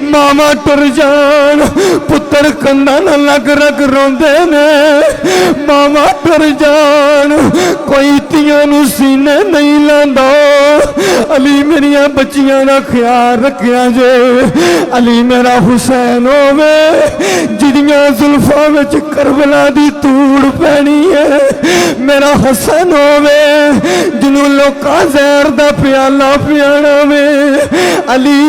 मामा टुर जान पुत्र कंधा न लग रग रोंदे ने। मामा टुर जान कोई तियां नू सीने नहीं लांदा। अली मेरिया बच्चियां का ख्याल रखिया जे। अली मेरा हुसैन होवे जिदियां जुल्फां विच करबला दी तूड़ पैनी है। मेरा हसन होवे जिन्हों लोका जहर दा प्याला पियाना वे। अली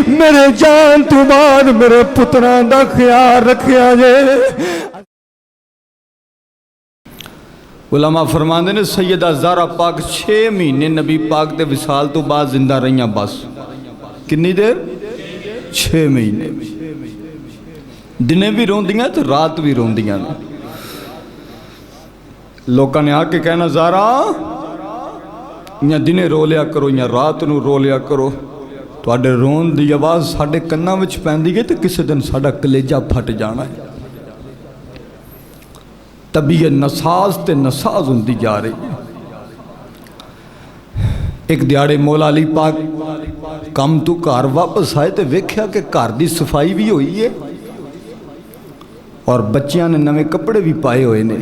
मेरे जान तो बाद मेरे पुत्रां दा ख्याल रखिया जे। उलमा फरमांदे ने सैयदा ज़हरा पाक 6 महीने नबी पाक दे विसाल तो बाद जिंदा रहियां। बस कितनी देर? 6 महीने। दिने भी रोंदियां तो रात भी रोंदियां। लोगों ने आके कहना ज़हरा या दिने रो लिया करो या रात नू रो लिया करो। तुहाडे रोन दी आवाज़ साडे कन्नां विच पैंदी है तो किसी दिन साडा कलेजा फट जाना है। तबीयत नसाज ते नसाज होंदी जा रही है। एक दिहाड़े मौला अली पाक कम तो घर वापस आए तो वेख्या कि घर की सफाई भी हुई है और बच्चियां ने नवे कपड़े भी पाए हुए ने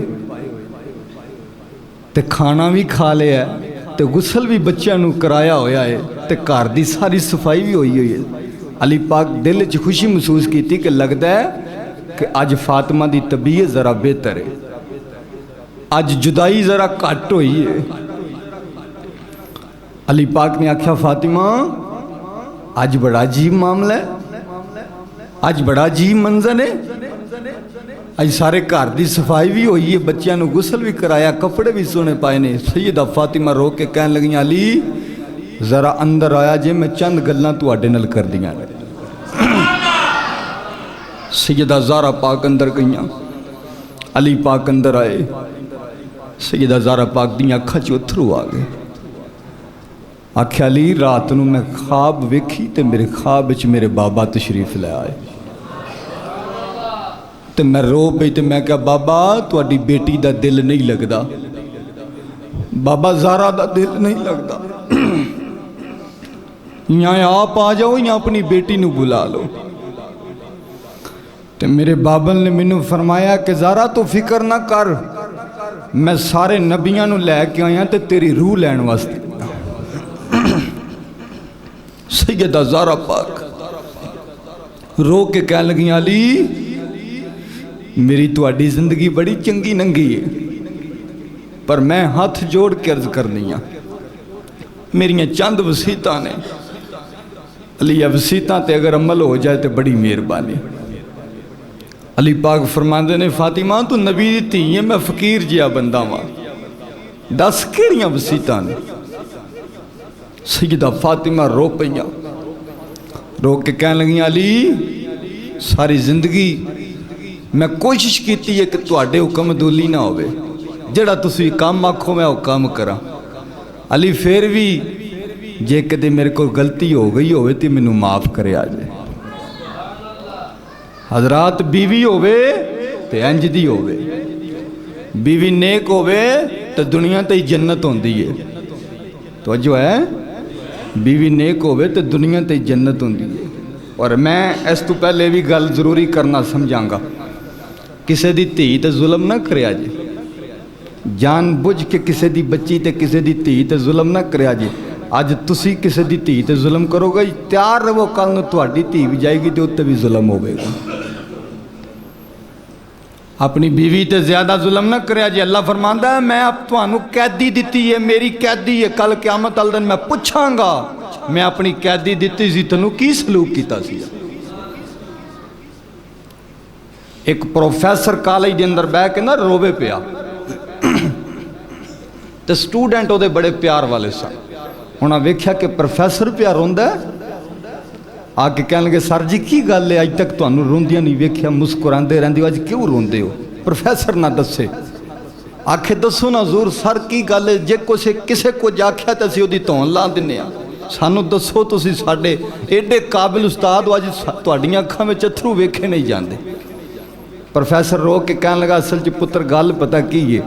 ते खाना भी खा लिया तो गुसल भी बच्चियां नू कराया होया है ते घर की सारी सफाई भी हुई है। अली पाक दिल च खुशी महसूस की कि लगता है कि अज फातिमा की तबीयत ज़रा बेहतर है, अज जुदाई ज़रा घट हुई है। अली पाक ने आख्या फातिमा अज बड़ा अजीब मामला है, अज बड़ा अजीब मंजर है। अज सारे घर की सफाई भी हुई है, बच्चों को गुसल भी कराया, कपड़े भी सोने पाए ने। सैयदा फातिमा रो के कहन लगी अली ज़रा अंदर आया जे मैं चंद गल्लां तुहाडे नाल कर दियां। सैयदा ज़हरा पाक अंदर गईयां, अली पाक अंदर आए। सैयदा ज़हरा पाक दी अखां च अथरू आ गए। आख्या अली रात नूं मैं ख्वाब वेखी तो मेरे ख्वाब विच मेरे बाबा तशरीफ लै आए तो मैं रो पई तो मैं क्या बाबा तुहाडी बेटी दा दिल नहीं लगदा, बाबा ज़हरा दा दिल नहीं लगदा, या आप आ जाओ या अपनी बेटी नूं बुला लो। तो मेरे बाबल ने मैनू फरमाया कि ज़हरा तू फिक्र ना कर, मैं सारे नबियां नूं लैके आया तो तेरी रूह लैण वास्ते। सैयदा ज़हरा पाक रो के कह लगी अली मेरी तुहाडी जिंदगी बड़ी चंगी नंगी है पर मैं हाथ जोड़ के अर्ज करनी हाँ, मेरियां चंद वसीयतां ने। अली वसीयतां ते अगर अमल हो जाए तो बड़ी मेहरबानी। अली पाक फरमाते ने फातिमा तू नबी दी धी है, मैं फकीर जिहा बंदा वां, दस किहड़ियां वसीयतां ने। सैयदा फातिमा रो पईयां, रो के कहन लगी अली सारी जिंदगी मैं कोशिश की है कि तुहाडे हुक्म दूली ना होवे, जिहड़ा तुसीं काम आखो मैं वो काम करा। अली फिर भी जे कदे मेरे को गलती हो गई होवे तो मैनू माफ़ करे आजे। हजरात बीवी होवे तो इंज दी होवे, बीवी नेक होवे तो दुनिया ते जन्नत होंदी है। तो जो है बीवी नेक होवे तो दुनिया ते जन्नत होंदी है। और मैं इस तो पहले भी गल जरूरी करना समझांगा, किसी दी धी ते जुल्म ना करिया जे, जान बुझ के किसी दी बच्ची ते किसी दी धी ते जुल्म ना करिया जे। अज तुसी किसी दी धी ते जुल्म करोगे तैयार रहो, कल नूं तुहाडी धी भी जाएगी तो उत्ते भी जुल्म होवेगा। अपनी बीवी ते ज्यादा जुल्म ना करिया जे। अल्लाह फरमांदा है मैं अब तुहानू कैदी दिती है, मेरी कैदी है, कल क़यामत वाले दिन मैं पुछांगा मैं अपनी कैदी दिती सी तैनू की सलूक कीता सी। एक प्रोफैसर कॉलेज के अंदर बह के ना रोवे पिया तो स्टूडेंट वो बड़े प्यार वाले सन। उन्हें वेख्या कि प्रोफैसर पिया रोंदा आके कह लगे सर जी की गल है, अज तक तुहानू रोंदियां नहीं वेख्या, मुस्कुराते रहंदे हो, अज क्यों रोंदे हो? प्रोफैसर ना दसे, आखे दसो ना हजूर सर की गल है, जे किसे कुछ आख्या तो असीं उहदी धौन ला दिंदे आ, सानू दसो तुसीं साडे एडे काबिल उस्ताद हो, अज तुहाडीआं अखां विच अथरू वेखे नहीं जाते। प्रोफैसर रो के कहने लगा असल च पुत्र गल पता की है,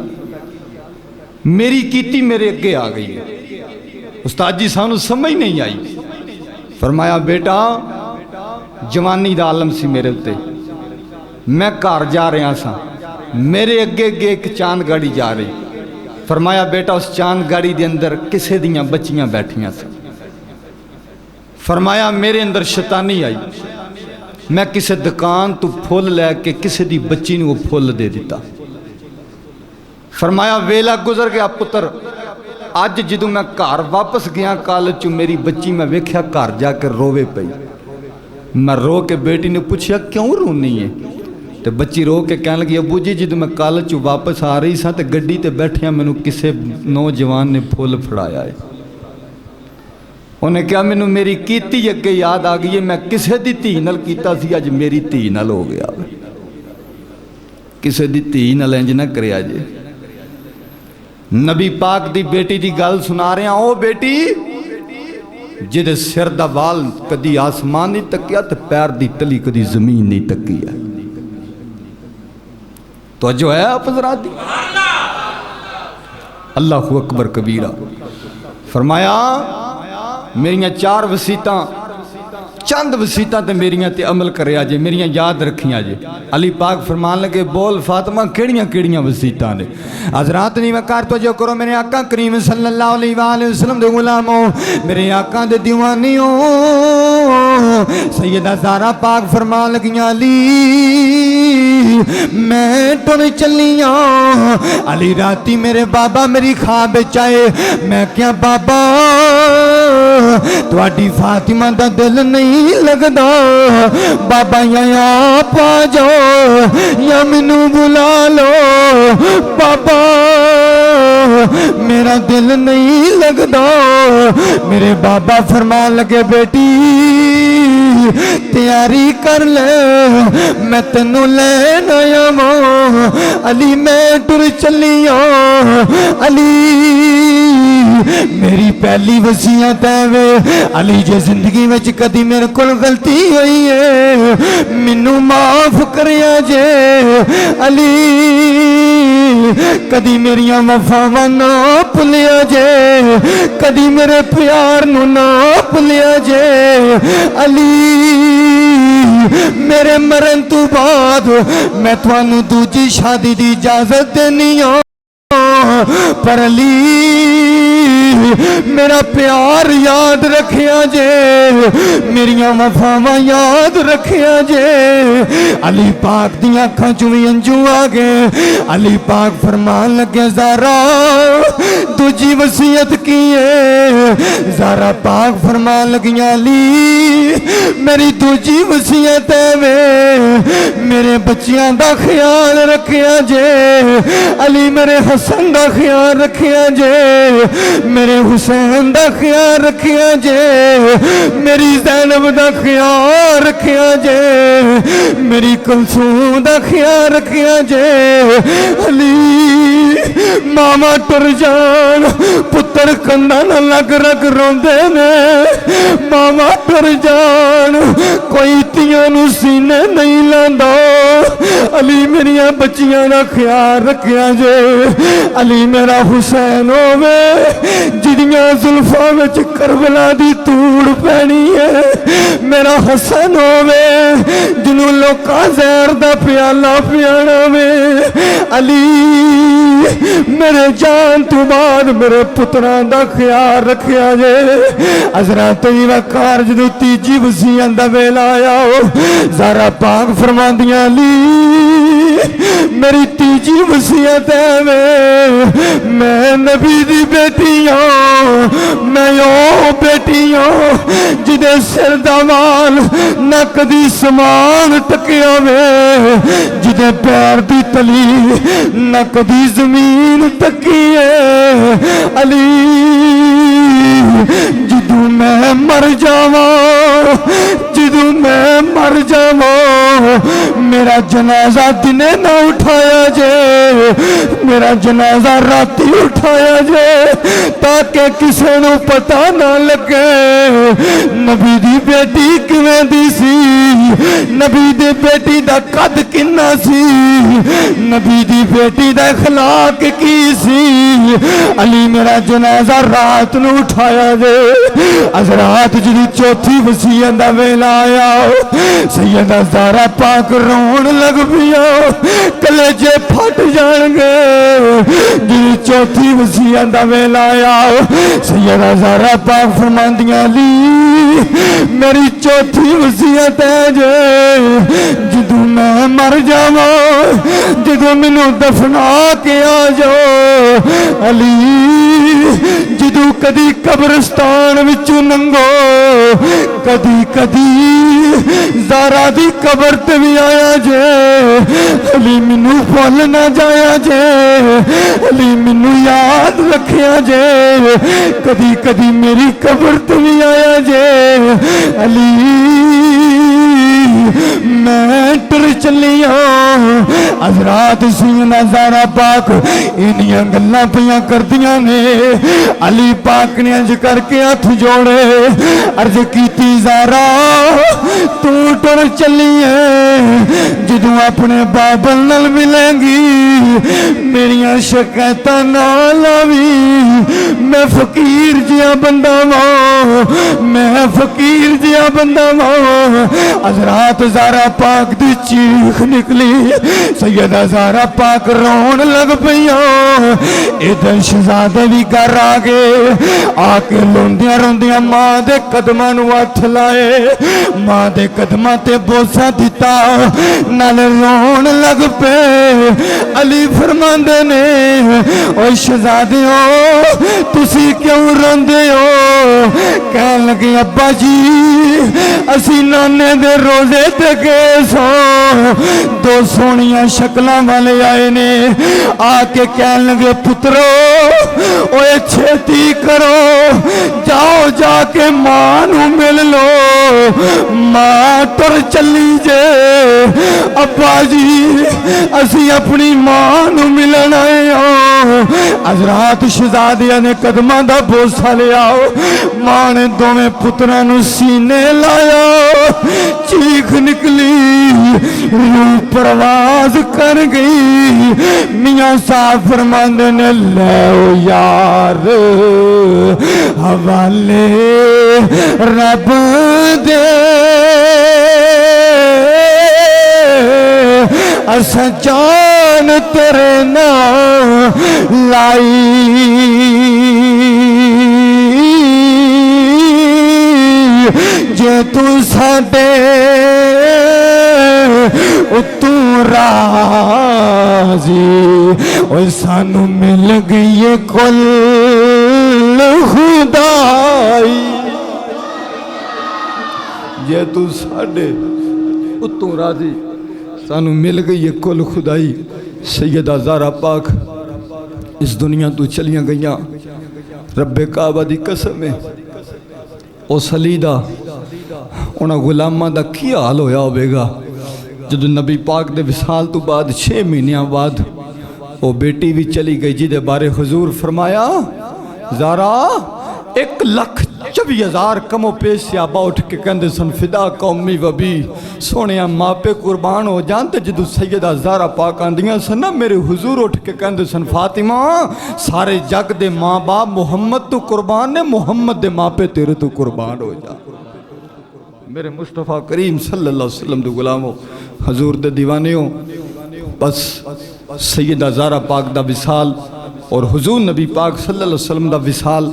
मेरी कीती मेरे अगे आ गई है, उस्ताद जी सानू समझ नहीं आई। फरमाया बेटा जवानी दा आलम सी मेरे उत्ते। मैं घर जा रहा सा, मेरे अगे अगे एक चांद गाड़ी जा रही। फरमाया बेटा उस चांद गाड़ी के अंदर किसे दियां बच्चियां बैठियां सी। फरमाया मेरे अंदर शैतानी आई, मैं किसी दुकान तो फुल लैके किसी दी बच्ची नूं फुल दे दिता। फरमाया वेला गुजर गया पुत्र, अज जदों मैं घर वापस गया कॉलेज चो मेरी बच्ची मैं वेख्या घर जाकर रोवे पई। मैं रो के बेटी ने पूछा क्यों रोनी है, तो बच्ची रो के कह लगी अबू जी जदों मैं कॉलेज चो वापस आ रही सा तो गड्डी ते बैठिया मैनू किसी नौजवान ने फुल फड़ाया है। उन्हें कहा मैनू मेरी कीती अगे याद आ गई है, मैं किसी दी धी नाल कीता सी, अज मेरी धी नाल हो गया। किसी दी धी नाल इंज ना करिया जे। नबी पाक दी बेटी दी गल सुना रहा, ओ बेटी जिदे सिर दा वाल कदी आसमान नहीं तकिया तो पैर दी तली कदी जमीन नहीं तकी है। तो जो है आप हज़रात दी अल्लाहु अकबर कबीरा। फरमाया मेरियां 4 वसीयतां, चंद वसीयतां ते मेरियां ते अमल करया जे, मेरियां याद रखियां जे। अली पाक फरमान लगे बोल फातिमा केड़ियां केड़ियां वसीयतां ने। हज़रात नहीं मैं कर तो जो करो मेरे आका करीम सल्लल्लाहु अलैहि वसल्लम दे गुलामो, मेरे आका दे दीवानियो। सैयदा ज़हरा पाक फरमान लगियां अली मैं टुर चलिया। अली राती मेरे बाबा मेरी ख्वाब विच आए, मैं क्या बाबा तुहाडी फातिमा दा दिल नहीं लगदा, बाबा या आप आ जाओ या मैनू बुला लो, बाबा मेरा दिल नहीं लगदा। मेरे बाबा फरमान लगे बेटी तैयारी कर ले मैं तेनू लैन आया वां। अली मैं टुर चलिया। अली मेरी पहली वसीयत है वे अली जे जिंदगी में कदी मेरे को गलती हुई है मैनू माफ करिया जे। अली कदी मेरिया वफावां ना भुलिया जे, कदी मेरे प्यार नू ना भुलिया जे। अली मेरे मरन तो बाद मैं थानू दूजी शादी की इजाजत देनी आ, पर अली मेरा प्यार याद रखिया जे, मेरिया वफावां याद रखिया जे। अली पाक दी अखां चों भी अंजू आ गए। अली पाक फरमान लगे ज़हरा दूजी वसीयत की है। ज़हरा पाक फरमान लगियां अली मेरी दूजी वसीयत है वे मेरे बच्चियां दा ख्याल रखिया जे। अली मेरे हसन दा ख्याल रखिया जे, मेरे हुसैन दा ख्याल रखिया जे, मेरी ज़ैनब दा ख्याल रखिया जे, मेरी कुलसूम दा ख्याल रखिया जे। अली मामा टुर जान पुत्र कंधा न लग रग रोंदे ने, मामा टुर जान कोई तियां नू सीने नहीं लांदा। अली मेरिया बच्चियां दा ख्याल रखिया जे। अली मेरा हुसैन होवे जिदियां जुल्फां विच करबला दी तूड़ पैनी है, मेरा हसन होवे जिन्हों लोकां ज़हर दा प्याला पियाना वे। अली मेरे जान तो बाद मेरे पुत्रां दा ख्याल रखिया जे। हज़रत वक़ार जदों तीजी वसीयत दा वेला आया ज़हरा पाक फरमांदियां अली मेरी तीजी वसीयत है वे मैं नबी दी बेटी हूं, मैं ओ बेटी हूं जिदे सिर दा वाल नक दी समान टकिया वे, जिदे पैर दी तली नक दी जमीन तकी है। अली जदों मैं मर जावां, जदों मैं मर जावां मेरा जनाजा दिने ना उठाया जे, मेरा जनाजा राती उठाया जे ताकि किसी नू पता ना लगे नबी दी बेटी किवें दी सी, नबी दी बेटी दा कद किन्ना सी, नबी दी बेटी दा अखलाक की सी। अली मेरा जनाजा रात नू उठाया जे। हज़रात जी चौथी वसीयत दा वेला आया सैयदा ज़हरा पाक रोन लग पिया, कलेजे फट जाएंगे। जी चौथी वसीयत दा वेला आया, सैयदा ज़हरा पाक फरमांदियां अली मेरी चौथी वसीयत है जे जदों मैं मर जावा, जदों मैनू दफना के आ जाओ अली, जदों कदी कब्रिस्तान विचों लंघो, कदी कदी ज़हरा दी कबर ते भी आया जे अली मैनू भुल ना जाया जे, अली मैनू याद रखिया जे, कदी कदी मेरी कबर ते भी आया जे अली मैं टुर चलिया। हज़रात सैयदा ज़हरा पाक इन्नियां गल्लां पियां करदियां ने, अली पाक ने अर्ज करके हथ जोड़े, अर्ज कीती ज़हरा तू टुर चलिए, जदों अपने बाबल नाल मिलेंगी मेरियां शिकायतां ना लावी, मैं फकीर जिहा बंदा वां, मैं फकीर जिहा बंदा वां। हज़रात ज़हरा पाक दी चीख निकली, सैयदा ज़हरा पाक रोन लग पईयां। इधर शहजादे भी घर आ गए, आके रोंदियां रोंदियां मां दे कदमां नूं हथ लाए, मां दे कदमां ते बोसा दिता, नाले रोन लग पे। अली फरमांदे ने ओ शहजादियो तुसी क्यों रोंदे हो? कहन लगे अब्बा जी असी नाने दे रोजे ते गए सो, दो सोनिया शक्लां वाले आए ने, आके कहन लगे पुत्रो ओए छेती करो, जाओ जाके मां नू मिल लो, मां तुर चली जे। अब्बा जी असी अपनी मां नू मिलन आए हो। हज़रात शहजादिया ने कदमां दा बोसा लिया, मां ने दोवें पुत्रां नू सीने लाया, चीख निकली, रूह परवाज कर गई। मियां साहब फरमांदे ने ले ओ यार हवाले रब दे, असा जान तेरे नाम लाई, जे तू साडे तू राजी, और सानू मिल गई कुल खुदाई, जे तू साडे तू राजी, सानू मिल गई है कुल खुदाई। सैयदा ज़हरा पाक इस दुनिया तो चलियां गईयां, रब्बे काबा दी कसम है उस अली दा उन्हां गुलामां दा की हाल होया होवेगा जदों नबी पाक दे विसाल तो बाद 6 महीनों बाद वो बेटी भी चली गई, जिदे बारे हुजूर फरमाया ज़हरा 1,24,000 कमो पेश सियाबा उठ के कहते सन फिदा कौमी वबी, सोने मापे कुर्बान हो जान। तो जदों सैयदा ज़हरा पाक आंदियां सन ना मेरे हुजूर उठ के कहते सन फातिमा सारे जग दे माँ बाप मुहम्मद तो कुर्बान ने, मुहम्मद दे मापे तेरे तो कुर्बान हो जा। मेरे मुस्तफ़ा करीम सल्लल्लाहु अलैहि वसल्लम दे गुलामो हजूर दे दीवानियों, बस सैयदा ज़हरा पाक दा विसाल और हुजूर नबी पाक सल्लल्लाहु अलैहि वसल्लम दा विसाल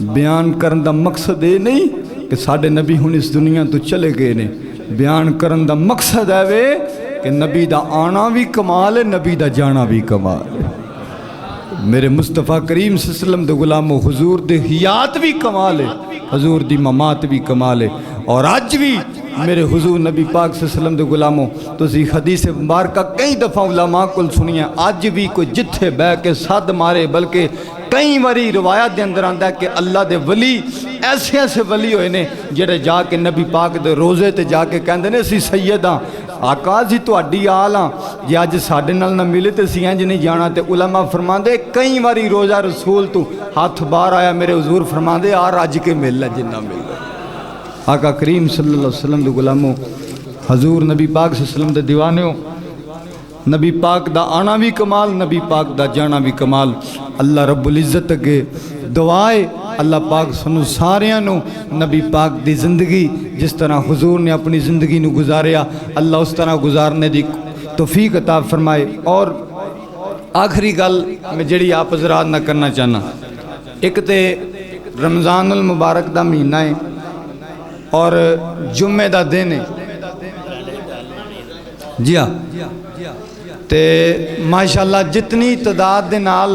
बयान करन दा मकसद ये नहीं कि साडे नबी हुण इस दुनिया तो चले गए ने, बयान करन दा मकसद है वे कि नबी दा आना भी कमाल है, नबी दा जाना भी कमाल है। मेरे मुस्तफ़ा करीम सल्लल्लाहु अलैहि वसल्लम दे गुलामो हुजूर दे हियात भी कमाल है, हुजूर दी ममात भी कमाल है। और अज भी मेरे हुजूर नबी पाक सल्लल्लाहु अलैहि वसल्लम दे गुलामो तुसी हदीस मुबारक कई दफ़ा उलमा कोल सुनिया, अज भी कोई जिथे बह के सद मारे, बल्कि कई बारी रवायत के अंदर आता है कि अल्लाह दे वली ऐसे ऐसे वली होए ने जेड़े जाके नबी पाक दे रोज़े ते जाके कहंदे ने असीं सैयद हाँ, आका जी तुहाडी आल हाँ, जे अज साडे नाल ना मिले तो असीं इंज नहीं जाना। तो उलमा फरमांदे कई बारी रोज़ा रसूल तू हाथ बाहर आया, मेरे हुजूर फरमांदे आ रज के मिल लै जिन्ना मिलदा। आका करीम सल्लल्लाहु अलैहि वसल्लम दे गुलामो हजूर नबी पाक सल्लल्लाहु अलैहि वसल्लम दे दीवानियों, नबी पाक दा आना भी कमाल, नबी पाक दा जाना भी कमाल। अल्लाह रब्बुल इज़्ज़त अगे दुआए अल्लाह पाक सानू सारियां नू नबी पाक दी ज़िंदगी जिस तरह हुजूर ने अपनी ज़िंदगी नू गुजारिया अल्लाह उस तरह गुजारने दी तौफीक अता फरमाए। और आखिरी गल मैं जड़ी आप हज़रात ना करना चाहना, एक तो रमज़ानुल मुबारक दा महीना है और जुम्मे दा दिन है। जी हाँ, ते माशाअल्लाह जितनी तादाद दे नाल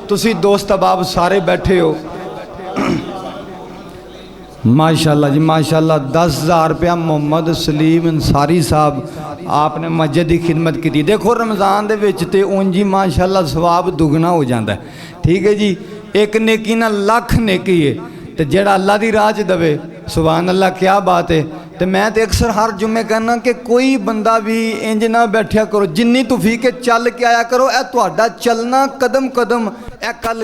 तुसी दोस्त अहबाब सारे बैठे हो, माशाअल्लाह जी माशाअल्लाह। 10,000 रुपया मोहम्मद सलीम अंसारी साहब आपने मस्जिद की खिदमत की। देखो रमज़ान दे विच ते उंज ही माशाअल्लाह सवाब दुगना हो जाता है। ठीक है जी, एक नेकी ना लख नेकी है, तो जेड़ा अल्लाह दी राह च दवे सुभान अल्लाह क्या बात है। तो मैं तो अक्सर हर जुम्मे कहना कि कोई बंदा भी इंज ना बैठा करो, जिन्नी तौफीक है चल के आया करो। ए तुहाडा चलना कदम कदम ए कल